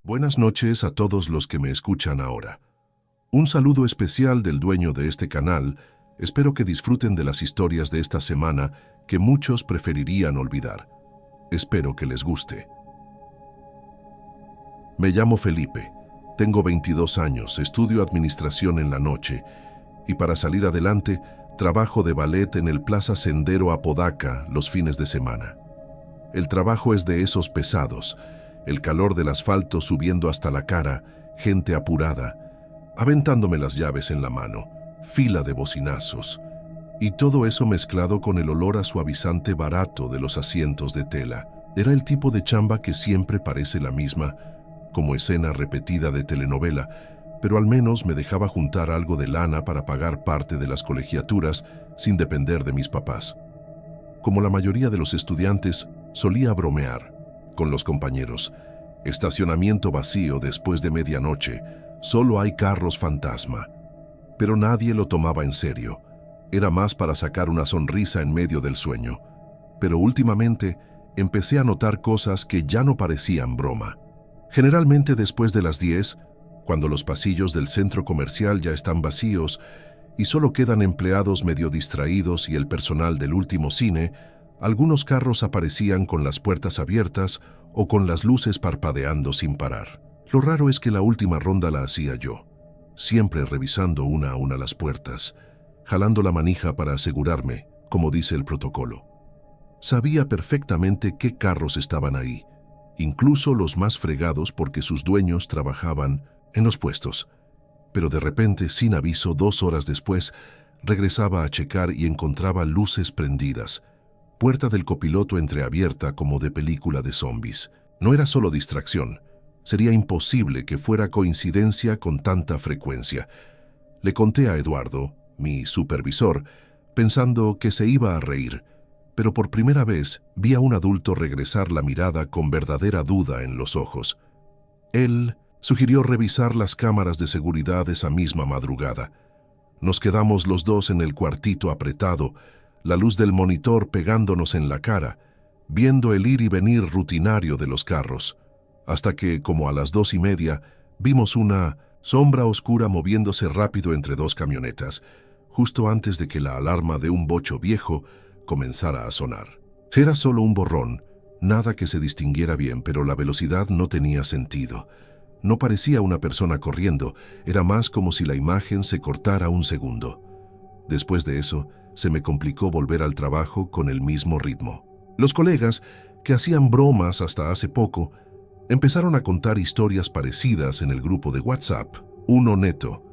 Buenas noches a todos los que me escuchan ahora. Un saludo especial del dueño de este canal. Espero que disfruten de las historias de esta semana que muchos preferirían olvidar. Espero que les guste. Me llamo Felipe, tengo 22 años, estudio administración en la noche y para salir adelante trabajo de valet en el Plaza Sendero Apodaca los fines de semana. El trabajo es de esos pesados, el calor del asfalto subiendo hasta la cara, gente apurada, aventándome las llaves en la mano, fila de bocinazos, y todo eso mezclado con el olor a suavizante barato de los asientos de tela. Era el tipo de chamba que siempre parece la misma, como escena repetida de telenovela, pero al menos me dejaba juntar algo de lana para pagar parte de las colegiaturas sin depender de mis papás. Como la mayoría de los estudiantes, solía bromear con los compañeros. Estacionamiento vacío después de medianoche, solo hay carros fantasma. Pero nadie lo tomaba en serio. Era más para sacar una sonrisa en medio del sueño. Pero últimamente empecé a notar cosas que ya no parecían broma. Generalmente después de las 10, cuando los pasillos del centro comercial ya están vacíos y solo quedan empleados medio distraídos y el personal del último cine, algunos carros aparecían con las puertas abiertas o con las luces parpadeando sin parar. Lo raro es que la última ronda la hacía yo, siempre revisando una a una las puertas, jalando la manija para asegurarme, como dice el protocolo. Sabía perfectamente qué carros estaban ahí, incluso los más fregados porque sus dueños trabajaban en los puestos. Pero de repente, sin aviso, 2 horas después, regresaba a checar y encontraba luces prendidas, puerta del copiloto entreabierta como de película de zombies. No era solo distracción. Sería imposible que fuera coincidencia con tanta frecuencia. Le conté a Eduardo, mi supervisor, pensando que se iba a reír, pero por primera vez vi a un adulto regresar la mirada con verdadera duda en los ojos. Él sugirió revisar las cámaras de seguridad esa misma madrugada. Nos quedamos los dos en el cuartito apretado, la luz del monitor pegándonos en la cara, viendo el ir y venir rutinario de los carros, hasta que, como a las 2:30, vimos una sombra oscura moviéndose rápido entre 2 camionetas, justo antes de que la alarma de un bocho viejo comenzara a sonar. Era solo un borrón, nada que se distinguiera bien, pero la velocidad no tenía sentido. No parecía una persona corriendo, era más como si la imagen se cortara un segundo. Después de eso, se me complicó volver al trabajo con el mismo ritmo. Los colegas, que hacían bromas hasta hace poco, empezaron a contar historias parecidas en el grupo de WhatsApp. Uno, Neto,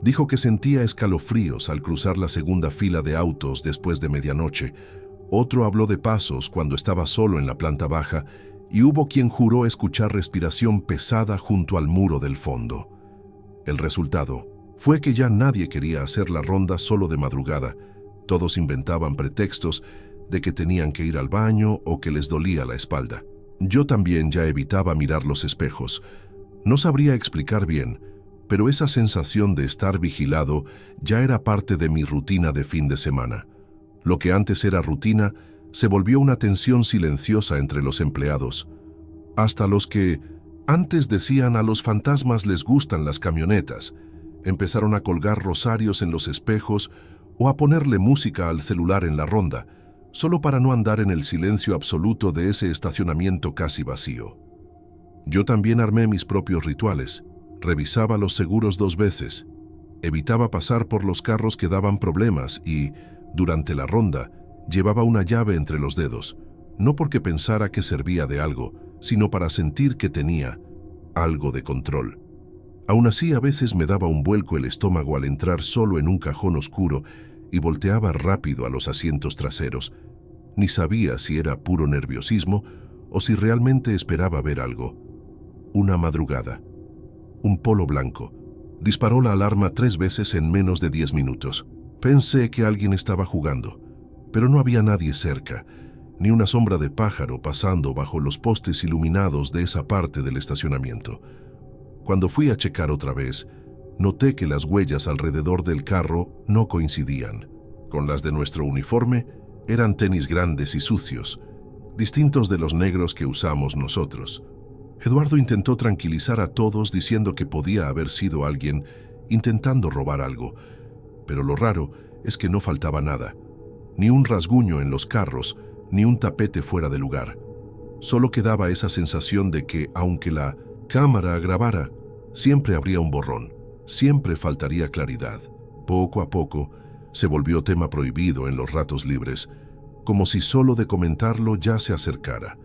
dijo que sentía escalofríos al cruzar la segunda fila de autos después de medianoche. Otro habló de pasos cuando estaba solo en la planta baja y hubo quien juró escuchar respiración pesada junto al muro del fondo. El resultado fue que ya nadie quería hacer la ronda solo de madrugada. Todos inventaban pretextos de que tenían que ir al baño o que les dolía la espalda. Yo también ya evitaba mirar los espejos. No sabría explicar bien, pero esa sensación de estar vigilado ya era parte de mi rutina de fin de semana. Lo que antes era rutina se volvió una tensión silenciosa entre los empleados. Hasta los que antes decían a los fantasmas les gustan las camionetas, empezaron a colgar rosarios en los espejos o a ponerle música al celular en la ronda, solo para no andar en el silencio absoluto de ese estacionamiento casi vacío. Yo también armé mis propios rituales. Revisaba los seguros 2 veces. Evitaba pasar por los carros que daban problemas y, durante la ronda, llevaba una llave entre los dedos, no porque pensara que servía de algo, sino para sentir que tenía algo de control. Aún así, a veces me daba un vuelco el estómago al entrar solo en un cajón oscuro y volteaba rápido a los asientos traseros. Ni sabía si era puro nerviosismo o si realmente esperaba ver algo. Una madrugada. Un Polo blanco. Disparó la alarma 3 veces en menos de 10 minutos. Pensé que alguien estaba jugando, pero no había nadie cerca, ni una sombra de pájaro pasando bajo los postes iluminados de esa parte del estacionamiento. Cuando fui a checar otra vez, noté que las huellas alrededor del carro no coincidían. Con las de nuestro uniforme, eran tenis grandes y sucios, distintos de los negros que usamos nosotros. Eduardo intentó tranquilizar a todos diciendo que podía haber sido alguien intentando robar algo, pero lo raro es que no faltaba nada, ni un rasguño en los carros, ni un tapete fuera de lugar. Solo quedaba esa sensación de que, aunque la cámara grabara, siempre habría un borrón, siempre faltaría claridad. Poco a poco, se volvió tema prohibido en los ratos libres, como si solo de comentarlo ya se acercara,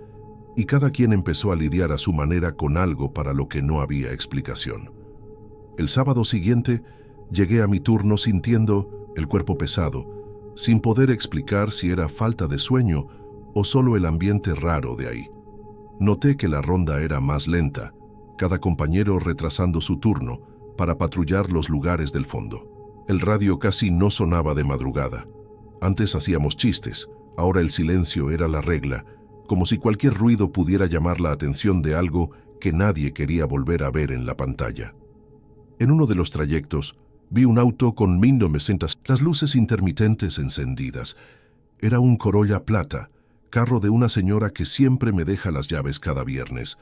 y cada quien empezó a lidiar a su manera con algo para lo que no había explicación. El sábado siguiente, llegué a mi turno sintiendo el cuerpo pesado, sin poder explicar si era falta de sueño o solo el ambiente raro de ahí. Noté que la ronda era más lenta, cada compañero retrasando su turno para patrullar los lugares del fondo. El radio casi no sonaba de madrugada. Antes hacíamos chistes, ahora el silencio era la regla, como si cualquier ruido pudiera llamar la atención de algo que nadie quería volver a ver en la pantalla. En uno de los trayectos, vi un auto con 1900, las luces intermitentes encendidas. Era un Corolla plata, carro de una señora que siempre me deja las llaves cada viernes.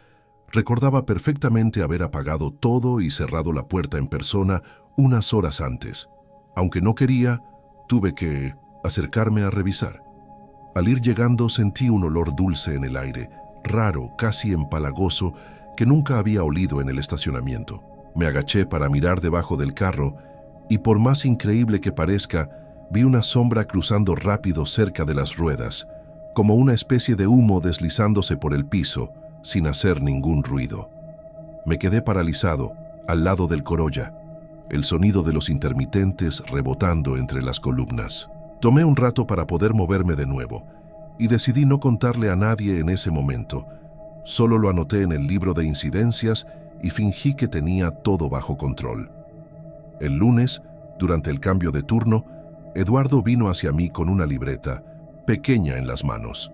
Recordaba perfectamente haber apagado todo y cerrado la puerta en persona unas horas antes. Aunque no quería, tuve que acercarme a revisar. Al ir llegando sentí un olor dulce en el aire, raro, casi empalagoso, que nunca había olido en el estacionamiento. Me agaché para mirar debajo del carro y, por más increíble que parezca, vi una sombra cruzando rápido cerca de las ruedas, como una especie de humo deslizándose por el piso, sin hacer ningún ruido. Me quedé paralizado, al lado del Corolla, el sonido de los intermitentes rebotando entre las columnas. Tomé un rato para poder moverme de nuevo, y decidí no contarle a nadie en ese momento. Solo lo anoté en el libro de incidencias y fingí que tenía todo bajo control. El lunes, durante el cambio de turno, Eduardo vino hacia mí con una libreta, pequeña en las manos.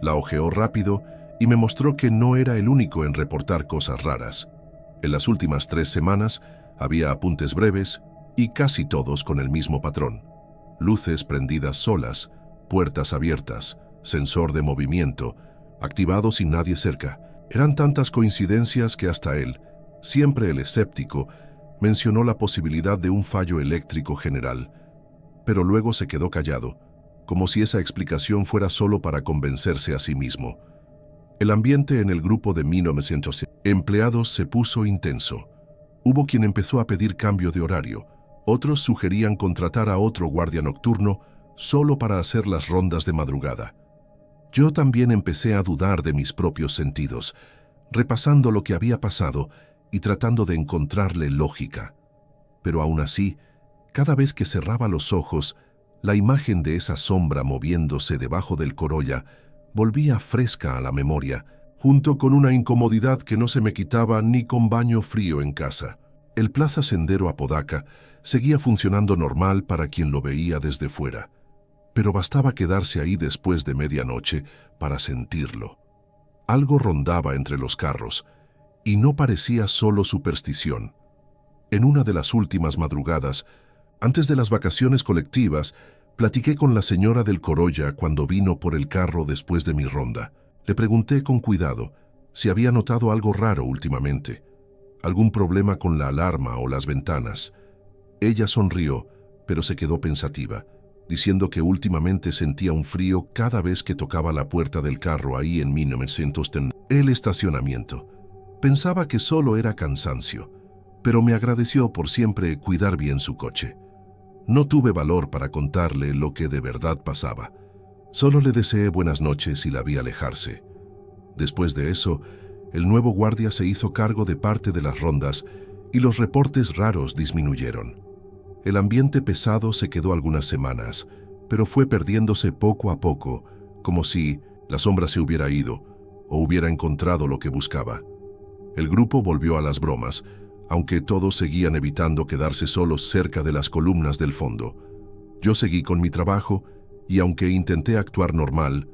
La hojeó rápido y me mostró que no era el único en reportar cosas raras. En las últimas 3 semanas había apuntes breves y casi todos con el mismo patrón. Luces prendidas solas, puertas abiertas, sensor de movimiento, activado sin nadie cerca. Eran tantas coincidencias que hasta él, siempre el escéptico, mencionó la posibilidad de un fallo eléctrico general, pero luego se quedó callado, como si esa explicación fuera solo para convencerse a sí mismo. El ambiente en el grupo de 1900 empleados se puso intenso. Hubo quien empezó a pedir cambio de horario. Otros sugerían contratar a otro guardia nocturno solo para hacer las rondas de madrugada. Yo también empecé a dudar de mis propios sentidos, repasando lo que había pasado y tratando de encontrarle lógica. Pero aún así, cada vez que cerraba los ojos, la imagen de esa sombra moviéndose debajo del Corolla volvía fresca a la memoria, junto con una incomodidad que no se me quitaba ni con baño frío en casa. El Plaza Sendero Apodaca seguía funcionando normal para quien lo veía desde fuera, pero bastaba quedarse ahí después de medianoche para sentirlo. Algo rondaba entre los carros, y no parecía solo superstición. En una de las últimas madrugadas, antes de las vacaciones colectivas, platiqué con la señora del Corolla cuando vino por el carro después de mi ronda. Le pregunté con cuidado si había notado algo raro últimamente, algún problema con la alarma o las ventanas. Ella sonrió, pero se quedó pensativa, diciendo que últimamente sentía un frío cada vez que tocaba la puerta del carro ahí en 1900 el estacionamiento. Pensaba que solo era cansancio, pero me agradeció por siempre cuidar bien su coche. No tuve valor para contarle lo que de verdad pasaba. Solo le deseé buenas noches y la vi alejarse. Después de eso, el nuevo guardia se hizo cargo de parte de las rondas y los reportes raros disminuyeron. El ambiente pesado se quedó algunas semanas, pero fue perdiéndose poco a poco, como si la sombra se hubiera ido o hubiera encontrado lo que buscaba. El grupo volvió a las bromas, aunque todos seguían evitando quedarse solos cerca de las columnas del fondo. Yo seguí con mi trabajo y aunque intenté actuar normal,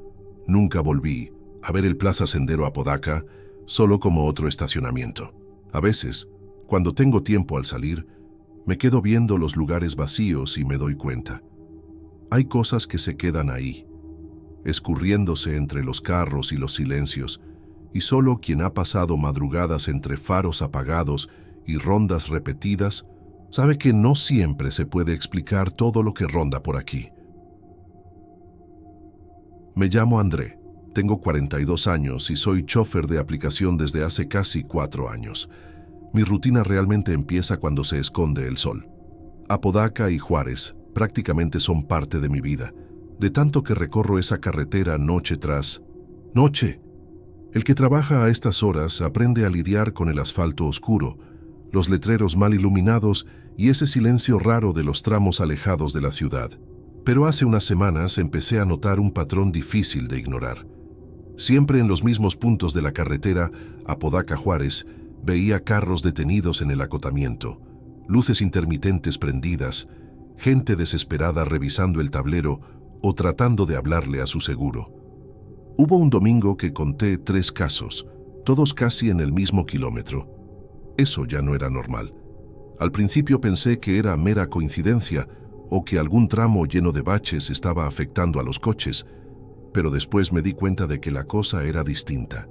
nunca volví a ver el Plaza Sendero Apodaca solo como otro estacionamiento. A veces, cuando tengo tiempo al salir, me quedo viendo los lugares vacíos y me doy cuenta. Hay cosas que se quedan ahí, escurriéndose entre los carros y los silencios, y solo quien ha pasado madrugadas entre faros apagados y rondas repetidas sabe que no siempre se puede explicar todo lo que ronda por aquí. Me llamo André, tengo 42 años y soy chofer de aplicación desde hace casi 4 años. Mi rutina realmente empieza cuando se esconde el sol. Apodaca y Juárez prácticamente son parte de mi vida, de tanto que recorro esa carretera noche tras noche. El que trabaja a estas horas aprende a lidiar con el asfalto oscuro, los letreros mal iluminados y ese silencio raro de los tramos alejados de la ciudad. Pero hace unas semanas empecé a notar un patrón difícil de ignorar. Siempre en los mismos puntos de la carretera Apodaca-Juárez veía carros detenidos en el acotamiento, luces intermitentes prendidas, gente desesperada revisando el tablero o tratando de hablarle a su seguro. Hubo un domingo que conté 3 casos, todos casi en el mismo kilómetro. Eso ya no era normal. Al principio pensé que era mera coincidencia o que algún tramo lleno de baches estaba afectando a los coches, pero después me di cuenta de que la cosa era distinta.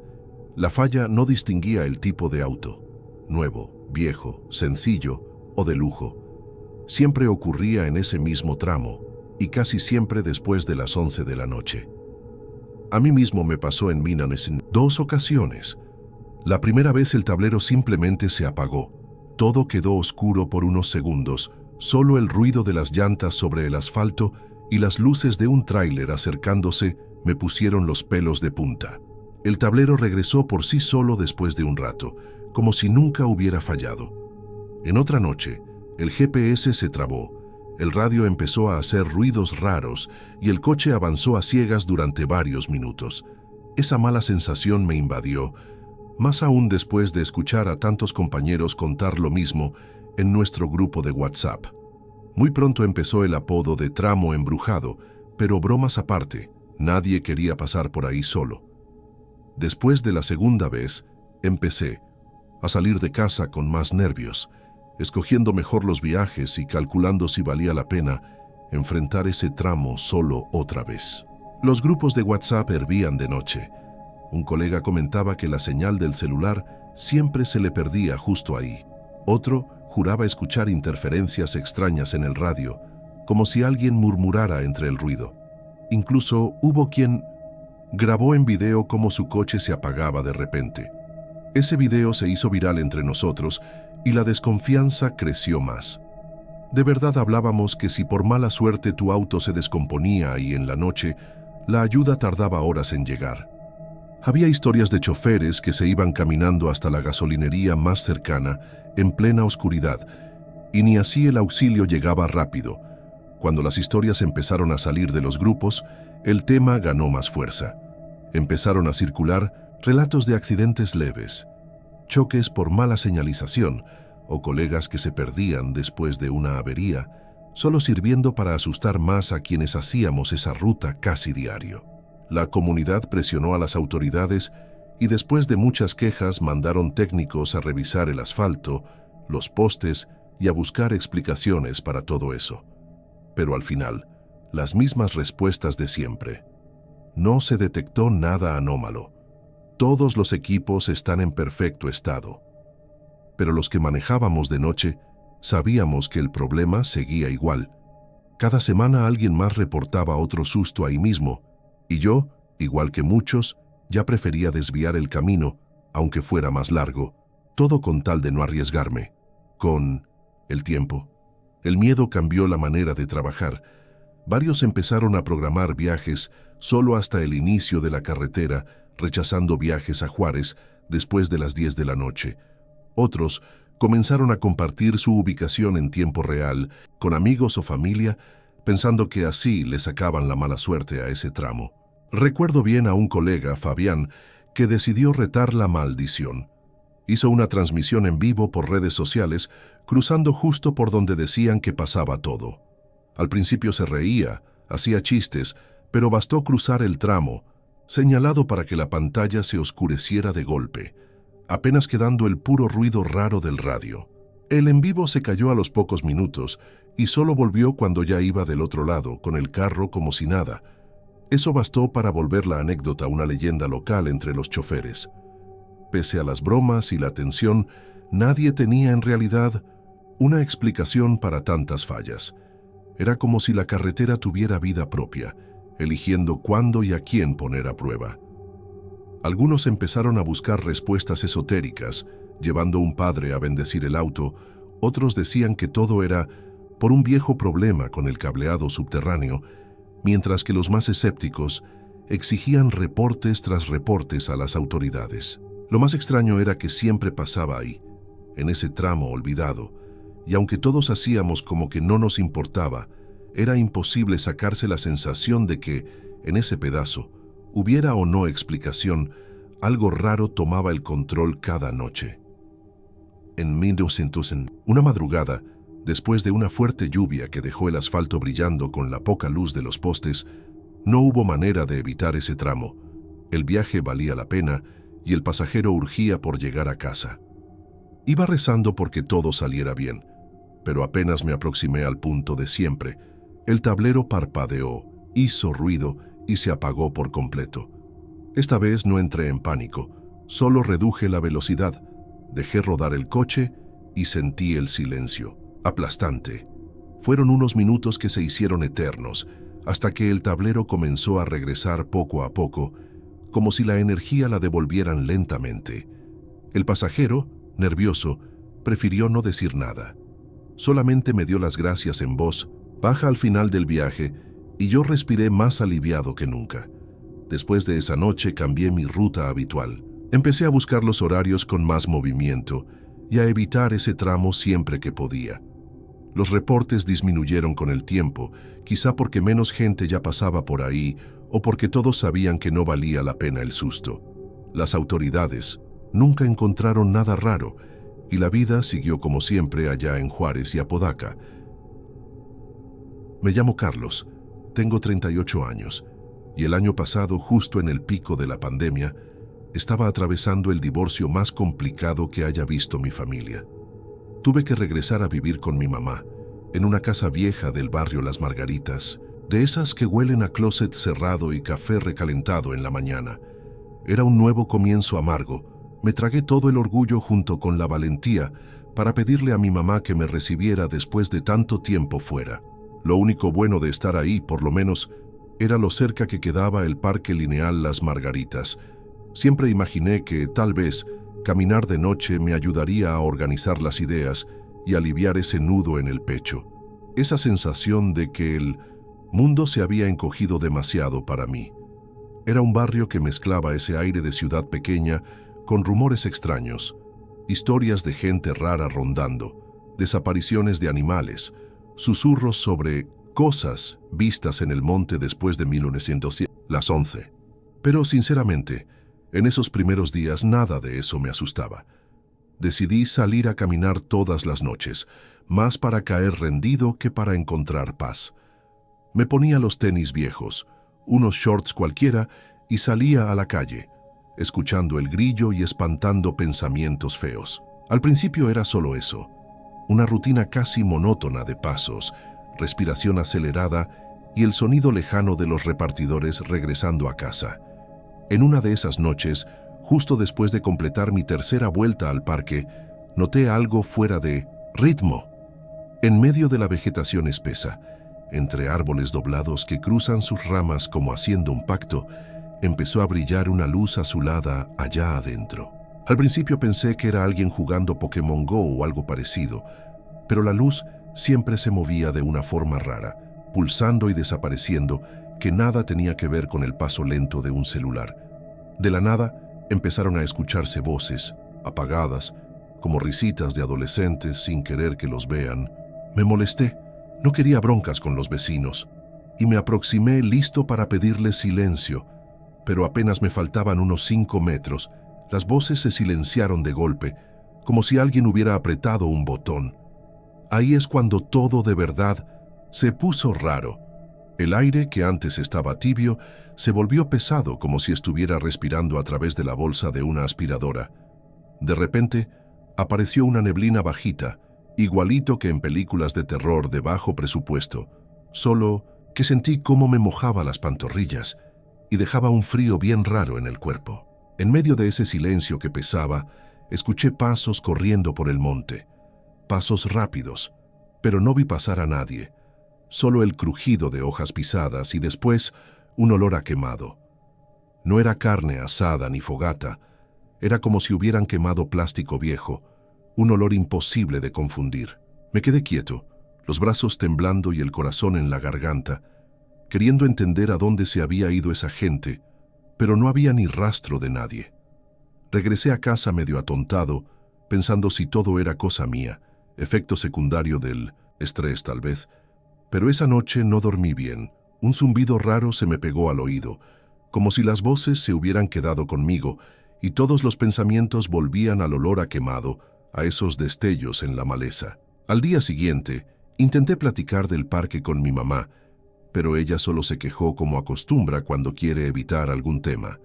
La falla no distinguía el tipo de auto, nuevo, viejo, sencillo o de lujo. Siempre ocurría en ese mismo tramo y casi siempre después de las 11 de la noche. A mí mismo me pasó en Minanes en 2 ocasiones. La primera vez el tablero simplemente se apagó. Todo quedó oscuro por unos segundos, solo el ruido de las llantas sobre el asfalto y las luces de un tráiler acercándose me pusieron los pelos de punta. El tablero regresó por sí solo después de un rato, como si nunca hubiera fallado. En otra noche, el GPS se trabó, el radio empezó a hacer ruidos raros y el coche avanzó a ciegas durante varios minutos. Esa mala sensación me invadió, más aún después de escuchar a tantos compañeros contar lo mismo en nuestro grupo de WhatsApp. Muy pronto empezó el apodo de tramo embrujado, pero bromas aparte, nadie quería pasar por ahí solo. Después de la segunda vez, empecé a salir de casa con más nervios, escogiendo mejor los viajes y calculando si valía la pena enfrentar ese tramo solo otra vez. Los grupos de WhatsApp hervían de noche. Un colega comentaba que la señal del celular siempre se le perdía justo ahí. Otro juraba escuchar interferencias extrañas en el radio, como si alguien murmurara entre el ruido. Incluso hubo quien grabó en video cómo su coche se apagaba de repente. Ese video se hizo viral entre nosotros y la desconfianza creció más. De verdad hablábamos que si por mala suerte tu auto se descomponía y en la noche la ayuda tardaba horas en llegar. Había historias de choferes que se iban caminando hasta la gasolinería más cercana en plena oscuridad y ni así el auxilio llegaba rápido. Cuando las historias empezaron a salir de los grupos, el tema ganó más fuerza. Empezaron a circular relatos de accidentes leves, choques por mala señalización o colegas que se perdían después de una avería, solo sirviendo para asustar más a quienes hacíamos esa ruta casi diario. La comunidad presionó a las autoridades y después de muchas quejas mandaron técnicos a revisar el asfalto, los postes y a buscar explicaciones para todo eso. Pero al final, las mismas respuestas de siempre. No se detectó nada anómalo. Todos los equipos están en perfecto estado. Pero los que manejábamos de noche sabíamos que el problema seguía igual. Cada semana alguien más reportaba otro susto ahí mismo, y yo, igual que muchos, ya prefería desviar el camino, aunque fuera más largo, todo con tal de no arriesgarme. Con el tiempo, el miedo cambió la manera de trabajar. Varios empezaron a programar viajes solo hasta el inicio de la carretera, rechazando viajes a Juárez después de las 10 de la noche. Otros comenzaron a compartir su ubicación en tiempo real con amigos o familia, pensando que así le sacaban la mala suerte a ese tramo. Recuerdo bien a un colega, Fabián, que decidió retar la maldición. Hizo una transmisión en vivo por redes sociales, cruzando justo por donde decían que pasaba todo. Al principio se reía, hacía chistes, pero bastó cruzar el tramo, señalado para que la pantalla se oscureciera de golpe, apenas quedando el puro ruido raro del radio. El en vivo se cayó a los pocos minutos y solo volvió cuando ya iba del otro lado, con el carro como si nada. Eso bastó para volver la anécdota una leyenda local entre los choferes. pese a las bromas y la tensión, nadie tenía en realidad una explicación para tantas fallas. Era como si la carretera tuviera vida propia, eligiendo cuándo y a quién poner a prueba. Algunos empezaron a buscar respuestas esotéricas, llevando a un padre a bendecir el auto. Otros decían que todo era por un viejo problema con el cableado subterráneo, mientras que los más escépticos exigían reportes tras reportes a las autoridades. Lo más extraño era que siempre pasaba ahí, en ese tramo olvidado, y aunque todos hacíamos como que no nos importaba, era imposible sacarse la sensación de que, en ese pedazo, hubiera o no explicación, algo raro tomaba el control cada noche. En 1900, una madrugada, después de una fuerte lluvia que dejó el asfalto brillando con la poca luz de los postes, no hubo manera de evitar ese tramo. El viaje valía la pena y el pasajero urgía por llegar a casa. Iba rezando porque todo saliera bien, pero apenas me aproximé al punto de siempre, el tablero parpadeó, hizo ruido y se apagó por completo. Esta vez no entré en pánico, solo reduje la velocidad, dejé rodar el coche y sentí el silencio, aplastante. Fueron unos minutos que se hicieron eternos, hasta que el tablero comenzó a regresar poco a poco, como si la energía la devolvieran lentamente. El pasajero, nervioso, prefirió no decir nada. Solamente me dio las gracias en voz baja al final del viaje y yo respiré más aliviado que nunca. Después de esa noche cambié mi ruta habitual. Empecé a buscar los horarios con más movimiento y a evitar ese tramo siempre que podía. Los reportes disminuyeron con el tiempo, quizá porque menos gente ya pasaba por ahí o porque todos sabían que no valía la pena el susto. Las autoridades nunca encontraron nada raro y la vida siguió como siempre allá en Juárez y Apodaca. Me llamo Carlos, tengo 38 años y el año pasado, justo en el pico de la pandemia, estaba atravesando el divorcio más complicado que haya visto mi familia. Tuve que regresar a vivir con mi mamá, en una casa vieja del barrio Las Margaritas, de esas que huelen a closet cerrado y café recalentado en la mañana. Era un nuevo comienzo amargo. Me tragué todo el orgullo junto con la valentía para pedirle a mi mamá que me recibiera después de tanto tiempo fuera. Lo único bueno de estar ahí, por lo menos, era lo cerca que quedaba el Parque Lineal Las Margaritas. Siempre imaginé que, tal vez, caminar de noche me ayudaría a organizar las ideas y aliviar ese nudo en el pecho. Esa sensación de que el mundo se había encogido demasiado para mí. Era un barrio que mezclaba ese aire de ciudad pequeña con rumores extraños, historias de gente rara rondando, desapariciones de animales, susurros sobre cosas vistas en el monte después de 1907, las 11. Pero, sinceramente, en esos primeros días nada de eso me asustaba. Decidí salir a caminar todas las noches, más para caer rendido que para encontrar paz. Me ponía los tenis viejos, unos shorts cualquiera y salía a la calle, escuchando el grillo y espantando pensamientos feos. Al principio era solo eso, una rutina casi monótona de pasos, respiración acelerada y el sonido lejano de los repartidores regresando a casa. En una de esas noches, justo después de completar mi tercera vuelta al parque, noté algo fuera de ritmo. En medio de la vegetación espesa, entre árboles doblados que cruzan sus ramas como haciendo un pacto, empezó a brillar una luz azulada allá adentro. Al principio pensé que era alguien jugando Pokémon Go o algo parecido, pero la luz siempre se movía de una forma rara, pulsando y desapareciendo, que nada tenía que ver con el paso lento de un celular. De la nada, empezaron a escucharse voces, apagadas, como risitas de adolescentes sin querer que los vean. Me molesté, no quería broncas con los vecinos, y me aproximé listo para pedirles silencio, pero apenas me faltaban unos 5 metros, las voces se silenciaron de golpe, como si alguien hubiera apretado un botón. Ahí es cuando todo de verdad se puso raro. El aire, que antes estaba tibio, se volvió pesado como si estuviera respirando a través de la bolsa de una aspiradora. De repente, apareció una neblina bajita, igualito que en películas de terror de bajo presupuesto, solo que sentí cómo me mojaba las pantorrillas y dejaba un frío bien raro en el cuerpo. En medio de ese silencio que pesaba, escuché pasos corriendo por el monte. Pasos rápidos, pero no vi pasar a nadie. Solo el crujido de hojas pisadas y después un olor a quemado. No era carne asada ni fogata. Era como si hubieran quemado plástico viejo, un olor imposible de confundir. Me quedé quieto, los brazos temblando y el corazón en la garganta, queriendo entender a dónde se había ido esa gente, pero no había ni rastro de nadie. Regresé a casa medio atontado, pensando si todo era cosa mía, efecto secundario del estrés tal vez. Pero esa noche no dormí bien. Un zumbido raro se me pegó al oído, como si las voces se hubieran quedado conmigo y todos los pensamientos volvían al olor a quemado, a esos destellos en la maleza. Al día siguiente, intenté platicar del parque con mi mamá, pero ella solo se quejó como acostumbra cuando quiere evitar algún tema.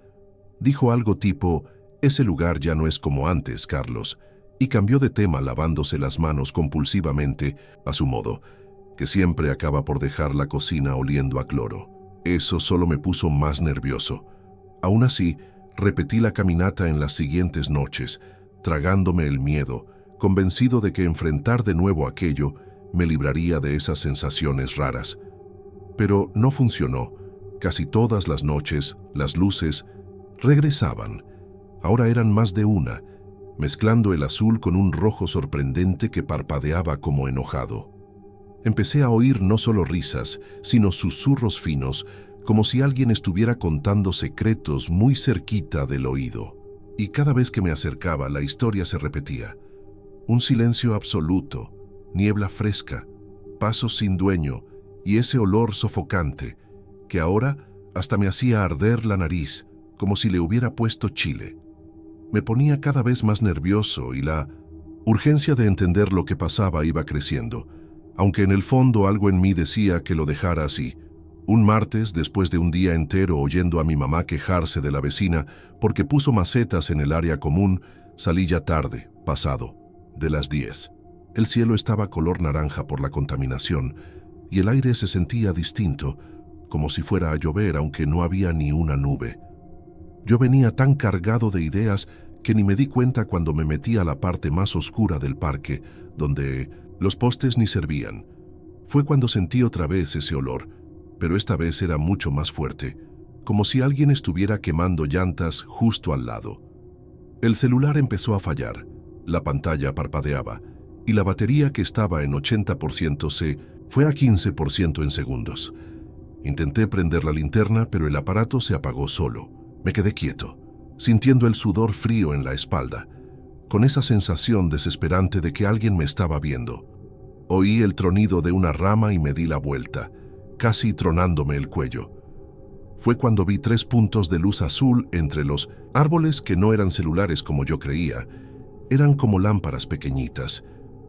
Dijo algo tipo, «Ese lugar ya no es como antes, Carlos», y cambió de tema lavándose las manos compulsivamente, a su modo, que siempre acaba por dejar la cocina oliendo a cloro. Eso solo me puso más nervioso. Aún así, repetí la caminata en las siguientes noches, tragándome el miedo, convencido de que enfrentar de nuevo aquello me libraría de esas sensaciones raras. Pero no funcionó. Casi todas las noches, las luces regresaban. Ahora eran más de una, mezclando el azul con un rojo sorprendente que parpadeaba como enojado. Empecé a oír no solo risas, sino susurros finos, como si alguien estuviera contando secretos muy cerquita del oído. Y cada vez que me acercaba, la historia se repetía. Un silencio absoluto, niebla fresca, pasos sin dueño y ese olor sofocante que ahora hasta me hacía arder la nariz, como si le hubiera puesto chile. Me ponía cada vez más nervioso y la urgencia de entender lo que pasaba iba creciendo, aunque en el fondo algo en mí decía que lo dejara así. Un martes, después de un día entero oyendo a mi mamá quejarse de la vecina porque puso macetas en el área común, salí ya tarde, pasado de las 10. El cielo estaba color naranja por la contaminación y el aire se sentía distinto, como si fuera a llover aunque no había ni una nube. Yo venía tan cargado de ideas que ni me di cuenta cuando me metí a la parte más oscura del parque, donde los postes ni servían. Fue cuando sentí otra vez ese olor, pero esta vez era mucho más fuerte, como si alguien estuviera quemando llantas justo al lado. El celular empezó a fallar, la pantalla parpadeaba, y la batería que estaba en 80% se fue a 15% en segundos. Intenté prender la linterna, pero el aparato se apagó solo. Me quedé quieto, sintiendo el sudor frío en la espalda, con esa sensación desesperante de que alguien me estaba viendo. Oí el tronido de una rama y me di la vuelta, casi tronándome el cuello. Fue cuando vi 3 puntos de luz azul entre los árboles que no eran celulares como yo creía. Eran como lámparas pequeñitas,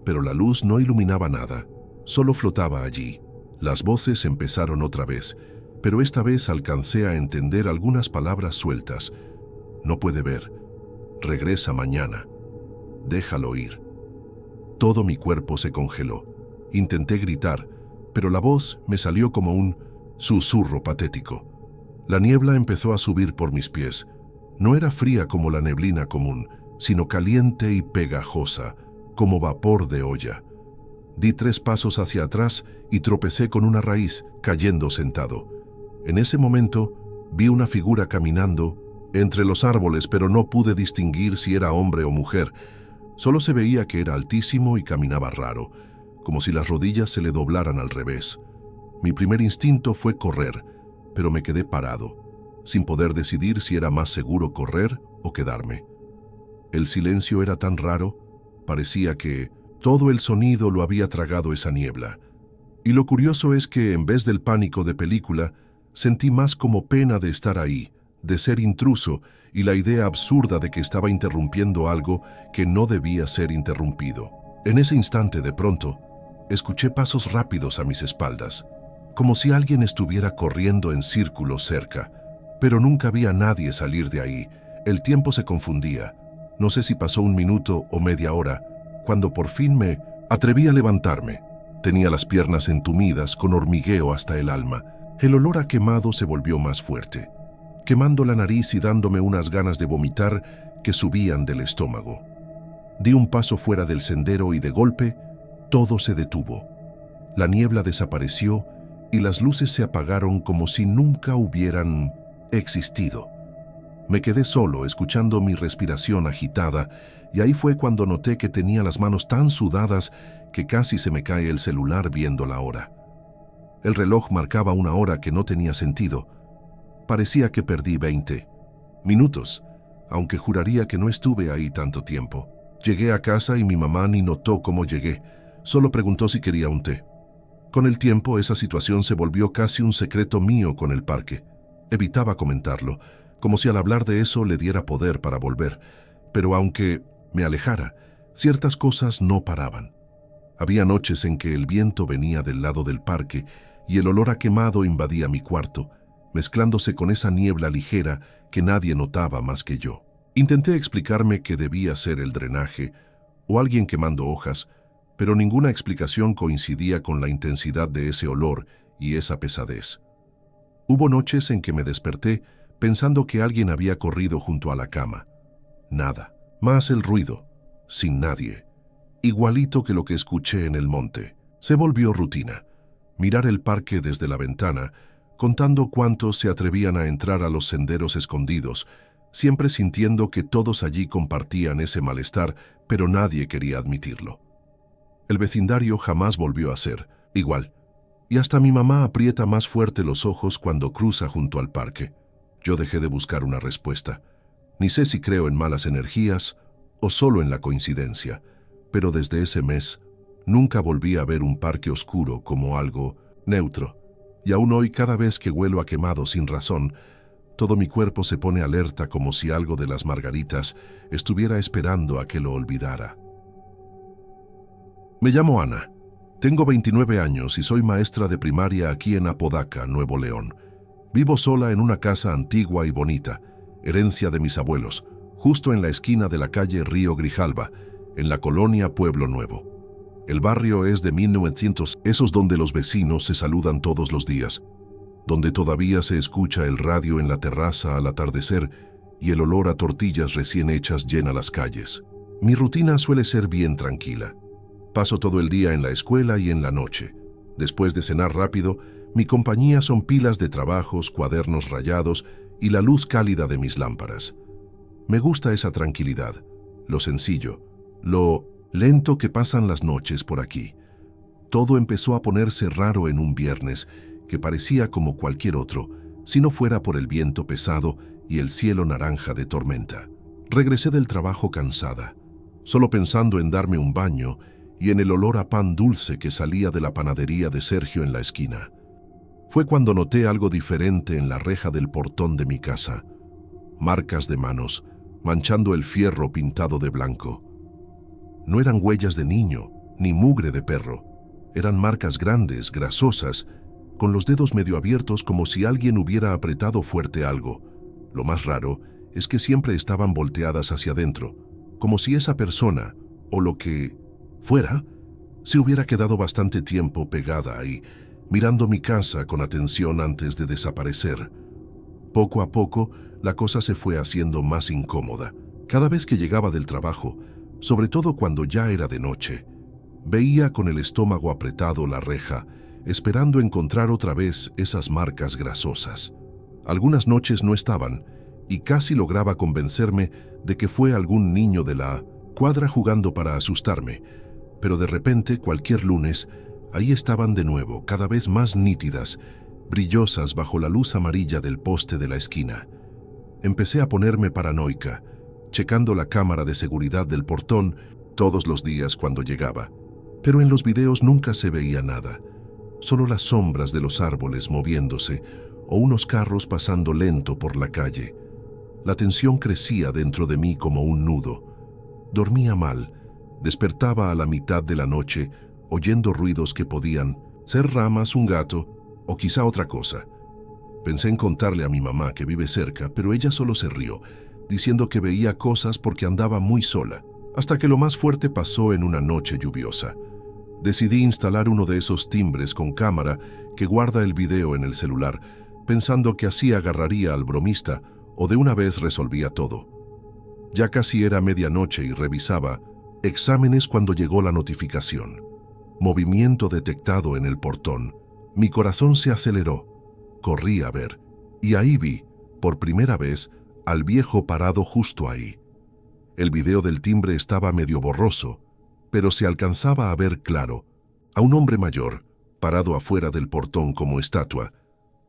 pero la luz no iluminaba nada, solo flotaba allí. Las voces empezaron otra vez, pero esta vez alcancé a entender algunas palabras sueltas. No puede ver. Regresa mañana. Déjalo ir. Todo mi cuerpo se congeló. Intenté gritar, pero la voz me salió como un susurro patético. La niebla empezó a subir por mis pies. No era fría como la neblina común, sino caliente y pegajosa, como vapor de olla. Di 3 pasos hacia atrás y tropecé con una raíz, cayendo sentado. En ese momento vi una figura caminando entre los árboles, pero no pude distinguir si era hombre o mujer. Solo se veía que era altísimo y caminaba raro, como si las rodillas se le doblaran al revés. Mi primer instinto fue correr, pero me quedé parado, sin poder decidir si era más seguro correr o quedarme. El silencio era tan raro, parecía que todo el sonido lo había tragado esa niebla. Y lo curioso es que, en vez del pánico de película, sentí más como pena de estar ahí, de ser intruso, y la idea absurda de que estaba interrumpiendo algo que no debía ser interrumpido. En ese instante, de pronto, escuché pasos rápidos a mis espaldas, como si alguien estuviera corriendo en círculos cerca, pero nunca vi a nadie salir de ahí. El tiempo se confundía. No sé si pasó 1 minuto o media hora, cuando por fin me atreví a levantarme. Tenía las piernas entumidas, con hormigueo hasta el alma. El olor a quemado se volvió más fuerte. quemando la nariz y dándome unas ganas de vomitar que subían del estómago. Di un paso fuera del sendero y de golpe, todo se detuvo. La niebla desapareció y las luces se apagaron como si nunca hubieran existido. Me quedé solo, escuchando mi respiración agitada, y ahí fue cuando noté que tenía las manos tan sudadas que casi se me cae el celular viendo la hora. El reloj marcaba una hora que no tenía sentido. Parecía que perdí 20 minutos, aunque juraría que no estuve ahí tanto tiempo. Llegué a casa y mi mamá ni notó cómo llegué, solo preguntó si quería un té. Con el tiempo, esa situación se volvió casi un secreto mío con el parque. Evitaba comentarlo, como si al hablar de eso le diera poder para volver, pero aunque me alejara, ciertas cosas no paraban. Había noches en que el viento venía del lado del parque y el olor a quemado invadía mi cuarto, mezclándose con esa niebla ligera que nadie notaba más que yo. Intenté explicarme que debía ser el drenaje o alguien quemando hojas, pero ninguna explicación coincidía con la intensidad de ese olor y esa pesadez. Hubo noches en que me desperté pensando que alguien había corrido junto a la cama. Nada, más el ruido, sin nadie, igualito que lo que escuché en el monte. Se volvió rutina, mirar el parque desde la ventana, contando cuántos se atrevían a entrar a los senderos escondidos, siempre sintiendo que todos allí compartían ese malestar, pero nadie quería admitirlo. El vecindario jamás volvió a ser igual, y hasta mi mamá aprieta más fuerte los ojos cuando cruza junto al parque. Yo dejé de buscar una respuesta. Ni sé si creo en malas energías o solo en la coincidencia, pero desde ese mes nunca volví a ver un parque oscuro como algo neutro, y aún hoy cada vez que huelo a quemado sin razón, todo mi cuerpo se pone alerta como si algo de las margaritas estuviera esperando a que lo olvidara. Me llamo Ana, tengo 29 años y soy maestra de primaria aquí en Apodaca, Nuevo León. Vivo sola en una casa antigua y bonita, herencia de mis abuelos, justo en la esquina de la calle Río Grijalva, en la colonia Pueblo Nuevo. El barrio es de 1900, esos donde los vecinos se saludan todos los días, donde todavía se escucha el radio en la terraza al atardecer y el olor a tortillas recién hechas llena las calles. Mi rutina suele ser bien tranquila. Paso todo el día en la escuela y en la noche. Después de cenar rápido, mi compañía son pilas de trabajos, cuadernos rayados y la luz cálida de mis lámparas. Me gusta esa tranquilidad, lo sencillo, lo lento que pasan las noches por aquí. Todo empezó a ponerse raro en un viernes, que parecía como cualquier otro, si no fuera por el viento pesado y el cielo naranja de tormenta. Regresé del trabajo cansada, solo pensando en darme un baño y en el olor a pan dulce que salía de la panadería de Sergio en la esquina. Fue cuando noté algo diferente en la reja del portón de mi casa. Marcas de manos, manchando el fierro pintado de blanco. No eran huellas de niño, ni mugre de perro. Eran marcas grandes, grasosas, con los dedos medio abiertos como si alguien hubiera apretado fuerte algo. Lo más raro es que siempre estaban volteadas hacia adentro, como si esa persona, o lo que fuera, se hubiera quedado bastante tiempo pegada ahí, mirando mi casa con atención antes de desaparecer. Poco a poco, la cosa se fue haciendo más incómoda. Cada vez que llegaba del trabajo, sobre todo cuando ya era de noche, veía con el estómago apretado la reja, esperando encontrar otra vez esas marcas grasosas. Algunas noches no estaban, y casi lograba convencerme de que fue algún niño de la cuadra jugando para asustarme, pero de repente, cualquier lunes, ahí estaban de nuevo, cada vez más nítidas, brillosas bajo la luz amarilla del poste de la esquina. Empecé a ponerme paranoica, checando la cámara de seguridad del portón todos los días cuando llegaba. Pero en los videos nunca se veía nada, solo las sombras de los árboles moviéndose o unos carros pasando lento por la calle. La tensión crecía dentro de mí como un nudo. Dormía mal. Despertaba a la mitad de la noche, oyendo ruidos que podían ser ramas, un gato o quizá otra cosa. Pensé en contarle a mi mamá que vive cerca, pero ella solo se rió, diciendo que veía cosas porque andaba muy sola, hasta que lo más fuerte pasó en una noche lluviosa. Decidí instalar uno de esos timbres con cámara que guarda el video en el celular, pensando que así agarraría al bromista o de una vez resolvía todo. Ya casi era medianoche y revisaba exámenes cuando llegó la notificación. Movimiento detectado en el portón. Mi corazón se aceleró. Corrí a ver, y ahí vi, por primera vez, al viejo parado justo ahí. El video del timbre estaba medio borroso, pero se alcanzaba a ver claro a un hombre mayor, parado afuera del portón como estatua,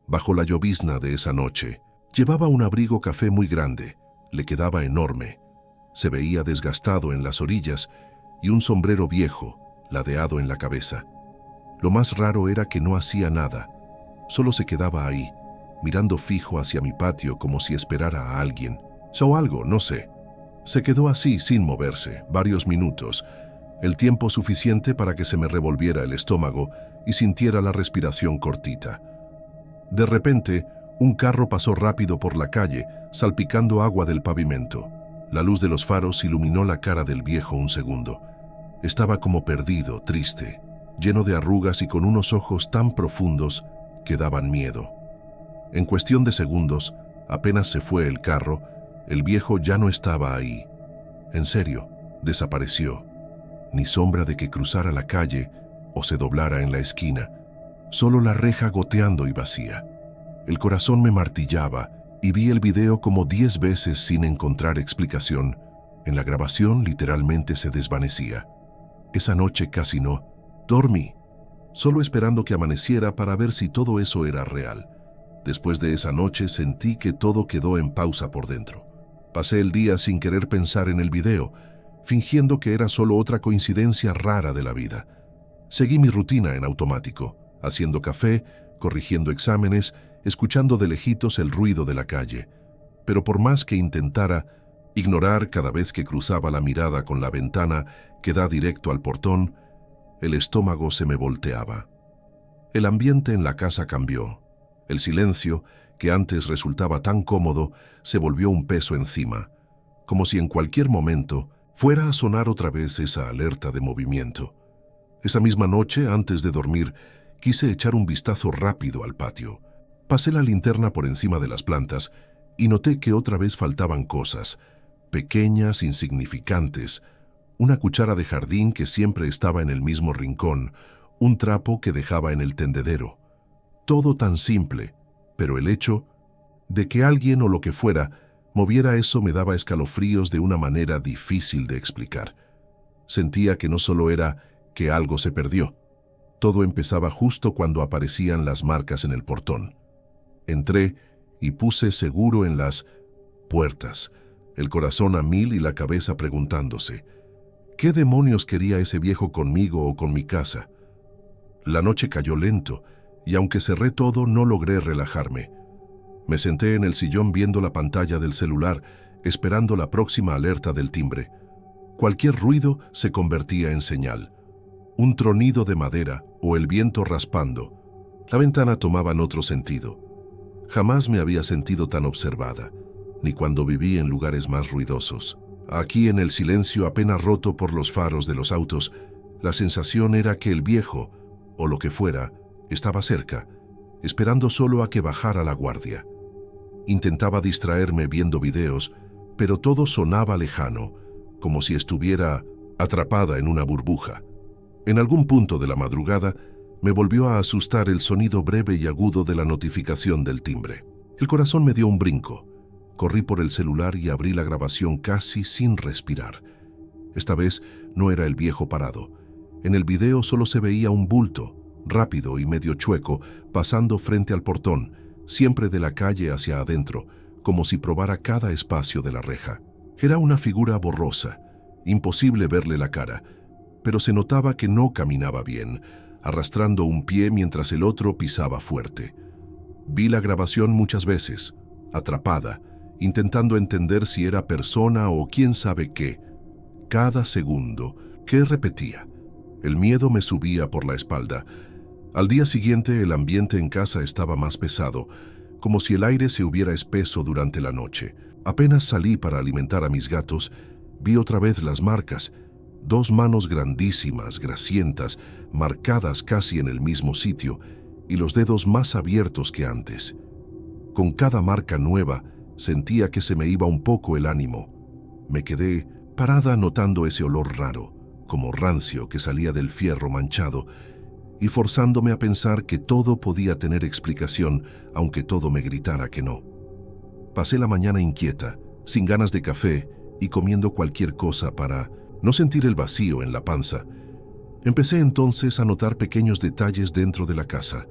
bajo la llovizna de esa noche. Llevaba un abrigo café muy grande, le quedaba enorme. Se veía desgastado en las orillas y un sombrero viejo, ladeado en la cabeza. Lo más raro era que no hacía nada, solo se quedaba ahí, mirando fijo hacia mi patio como si esperara a alguien, o algo, no sé. Se quedó así sin moverse, varios minutos, el tiempo suficiente para que se me revolviera el estómago y sintiera la respiración cortita. De repente, un carro pasó rápido por la calle, salpicando agua del pavimento. La luz de los faros iluminó la cara del viejo un segundo. Estaba como perdido, triste, lleno de arrugas y con unos ojos tan profundos que daban miedo. En cuestión de segundos, apenas se fue el carro, el viejo ya no estaba ahí. En serio, desapareció. Ni sombra de que cruzara la calle o se doblara en la esquina, solo la reja goteando y vacía. El corazón me martillaba y vi el video como 10 veces sin encontrar explicación. En la grabación literalmente se desvanecía. Esa noche casi no dormí, solo esperando que amaneciera para ver si todo eso era real. Después de esa noche sentí que todo quedó en pausa por dentro. Pasé el día sin querer pensar en el video, fingiendo que era solo otra coincidencia rara de la vida. Seguí mi rutina en automático, haciendo café, corrigiendo exámenes, escuchando de lejitos el ruido de la calle. Pero por más que intentara ignorar cada vez que cruzaba la mirada con la ventana que da directo al portón, el estómago se me volteaba. El ambiente en la casa cambió. El silencio, que antes resultaba tan cómodo, se volvió un peso encima, como si en cualquier momento fuera a sonar otra vez esa alerta de movimiento. Esa misma noche, antes de dormir, quise echar un vistazo rápido al patio. Pasé la linterna por encima de las plantas y noté que otra vez faltaban cosas, pequeñas, insignificantes, una cuchara de jardín que siempre estaba en el mismo rincón, un trapo que dejaba en el tendedero. Todo tan simple, pero el hecho de que alguien o lo que fuera moviera eso me daba escalofríos de una manera difícil de explicar. Sentía que no solo era que algo se perdió. Todo empezaba justo cuando aparecían las marcas en el portón. Entré y puse seguro en las puertas, el corazón a mil y la cabeza preguntándose, ¿qué demonios quería ese viejo conmigo o con mi casa? La noche cayó lento, y aunque cerré todo, no logré relajarme. Me senté en el sillón viendo la pantalla del celular, esperando la próxima alerta del timbre. Cualquier ruido se convertía en señal. Un tronido de madera o el viento raspando. La ventana tomaban otro sentido. Jamás me había sentido tan observada, ni cuando viví en lugares más ruidosos. Aquí, en el silencio apenas roto por los faros de los autos, la sensación era que el viejo, o lo que fuera, estaba cerca, esperando solo a que bajara la guardia. Intentaba distraerme viendo videos, pero todo sonaba lejano, como si estuviera atrapada en una burbuja. En algún punto de la madrugada, me volvió a asustar el sonido breve y agudo de la notificación del timbre. El corazón me dio un brinco. Corrí por el celular y abrí la grabación casi sin respirar. Esta vez no era el viejo parado. En el video solo se veía un bulto, rápido y medio chueco, pasando frente al portón, siempre de la calle hacia adentro, como si probara cada espacio de la reja. Era una figura borrosa, imposible verle la cara, pero se notaba que no caminaba bien, arrastrando un pie mientras el otro pisaba fuerte. Vi la grabación muchas veces, atrapada, intentando entender si era persona o quién sabe qué. Cada segundo, ¿qué repetía? El miedo me subía por la espalda. Al día siguiente el ambiente en casa estaba más pesado, como si el aire se hubiera espeso durante la noche. Apenas salí para alimentar a mis gatos, vi otra vez las marcas, 2 manos grandísimas, grasientas, marcadas casi en el mismo sitio, y los dedos más abiertos que antes. Con cada marca nueva, sentía que se me iba un poco el ánimo. Me quedé parada notando ese olor raro, como rancio que salía del fierro manchado, y forzándome a pensar que todo podía tener explicación, aunque todo me gritara que no. Pasé la mañana inquieta, sin ganas de café y comiendo cualquier cosa para no sentir el vacío en la panza. Empecé entonces a notar pequeños detalles dentro de la casa,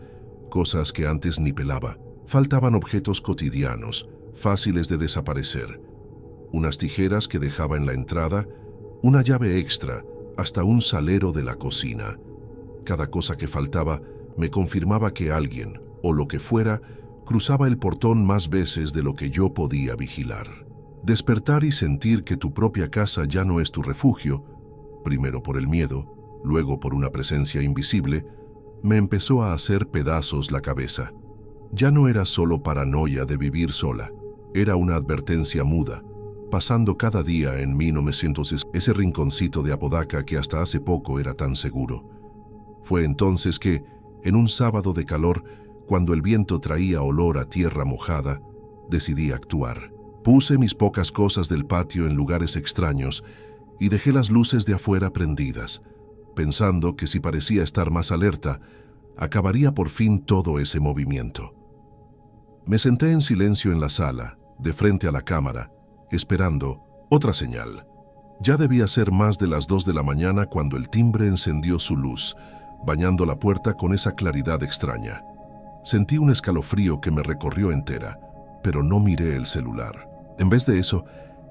cosas que antes ni pelaba. Faltaban objetos cotidianos, fáciles de desaparecer. Unas tijeras que dejaba en la entrada, una llave extra, hasta un salero de la cocina. Cada cosa que faltaba me confirmaba que alguien, o lo que fuera, cruzaba el portón más veces de lo que yo podía vigilar. Despertar y sentir que tu propia casa ya no es tu refugio, primero por el miedo, luego por una presencia invisible, me empezó a hacer pedazos la cabeza. Ya no era solo paranoia de vivir sola, era una advertencia muda, pasando cada día en 1900 ese rinconcito de Apodaca que hasta hace poco era tan seguro. Fue entonces que, en un sábado de calor, cuando el viento traía olor a tierra mojada, decidí actuar. Puse mis pocas cosas del patio en lugares extraños y dejé las luces de afuera prendidas, pensando que si parecía estar más alerta, acabaría por fin todo ese movimiento. Me senté en silencio en la sala, de frente a la cámara, esperando otra señal. Ya debía ser más de las 2 de la mañana cuando el timbre encendió su luz, bañando la puerta con esa claridad extraña. Sentí un escalofrío que me recorrió entera, pero no miré el celular. En vez de eso,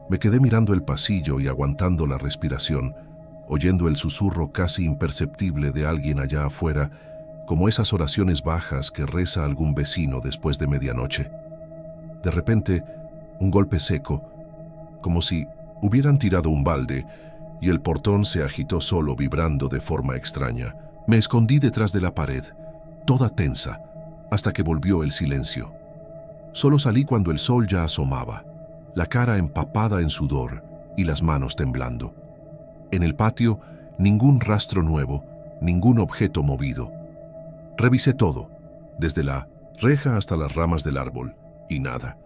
me quedé mirando el pasillo y aguantando la respiración, oyendo el susurro casi imperceptible de alguien allá afuera, como esas oraciones bajas que reza algún vecino después de medianoche. De repente, un golpe seco, como si hubieran tirado un balde, y el portón se agitó solo, vibrando de forma extraña. Me escondí detrás de la pared, toda tensa, hasta que volvió el silencio. Solo salí cuando el sol ya asomaba, la cara empapada en sudor y las manos temblando. En el patio, ningún rastro nuevo, ningún objeto movido. Revisé todo, desde la reja hasta las ramas del árbol, y nada.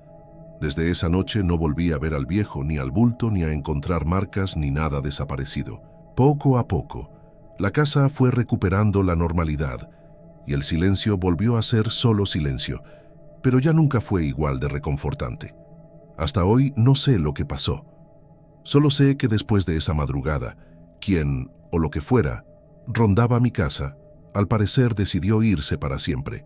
Desde esa noche no volví a ver al viejo, ni al bulto, ni a encontrar marcas, ni nada desaparecido. Poco a poco, la casa fue recuperando la normalidad, y el silencio volvió a ser solo silencio, pero ya nunca fue igual de reconfortante. Hasta hoy no sé lo que pasó. Solo sé que después de esa madrugada, quien, o lo que fuera, rondaba mi casa, al parecer decidió irse para siempre.